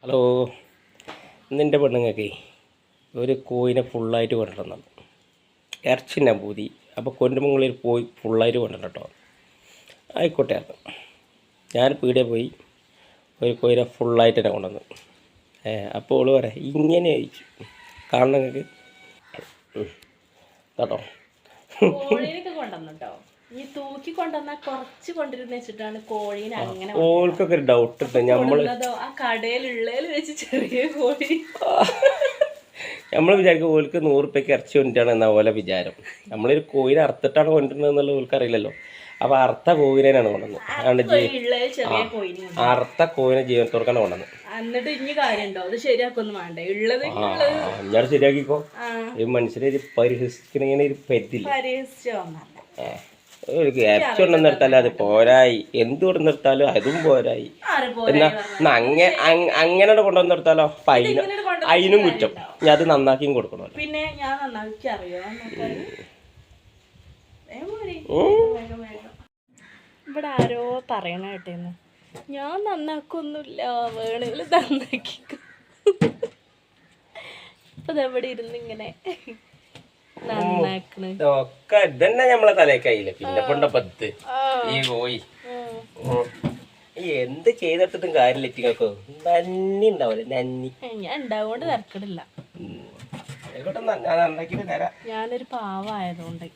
Hello, ഇന്നെൻ്റെ പെണ്ണുങ്ങൾക്ക് ഒരു കോയിനെ ഫുള്ളായിട്ട് കൊണ്ടിരുന്നത് ഇറച്ചിന്നാൻ പൂതി. അപ്പോൾ കൊണ്ടുമുകളിൽ പോയി ഫുള്ളായിട്ട് കൊണ്ടിരണം കേട്ടോ. ആയിക്കോട്ടെ അത് ഞാൻ പീടിയെ പോയി ഒരു കോയിനെ ഫുള്ളായിട്ട് തന്നെ കൊണ്ടുവന്നു. അപ്പോൾ ഓള് പറയാം ഇങ്ങനെ അയച്ചു കാരണം നിങ്ങൾക്ക് കേട്ടോ. ഓൾക്കൊക്കെ ഒരു ഡൗട്ട് ഉണ്ട്. നമ്മൾ വിചാരിക്കും ഓൾക്ക് 100 രൂപയ്ക്ക് ഇറച്ചി കൊണ്ടിട്ടാണ് എന്നാ പോലെ വിചാരം. നമ്മളൊരു കോയിനെ അറുത്തിട്ടാണ് കൊണ്ടുവരുന്നത് എന്നുള്ളത് ഓൾക്ക് അറിയില്ലല്ലോ. അപ്പോൾ അറുത്ത കോയിനാണ് കൊണ്ടുവന്നത്. അറുത്ത കോയിനെ ജീവനത്തോർക്കാണ് കൊണ്ടുവന്നത്. ഞാൻ ശരിയാക്കിക്കോ. ഈ മനുഷ്യരെ പരിഹസിക്കണ ഒരു പറ്റില്ല. ഇറച്ചി കൊണ്ടു നിർത്താലും അത് പോരായി, എന്ത് കൊണ്ടു നിർത്താലും അതും പോരായി. എന്നാ അങ്ങനെ കൊണ്ടുവന്ന് നിർത്താലോ അതിനും കുറ്റം. ഞാൻ അത് നന്നാക്കിയും കൊടുക്കണമല്ലോ. പിന്നെ ഞാൻ നന്നാക്കി അറിയാം. ഇവിടെ ആരോ പറയണ കേട്ടേന്ന് ഞാൻ നന്നാക്കൊന്നുമില്ല, വേണമെങ്കിൽ നന്നാക്കിക്കോ. ഇപ്പൊ ഇതെവിടെ ഇരുന്ന് ഇങ്ങനെ ഒക്കെ ഇതന്നെ നമ്മളെ തലേക്കായില്ലേ. പിന്നെ പത്ത് ഈ പോയി എന്ത് ചെയ്തിട്ടും കാര്യമില്ല. ഇറ്റിങ്ങൾക്കോ നന്ദി ഉണ്ടാവില്ല. നന്ദി ഞാൻ ഉണ്ടാവുകൊണ്ട് തിരക്കിടില്ല. ഞാനൊരു പാവായതുകൊണ്ട്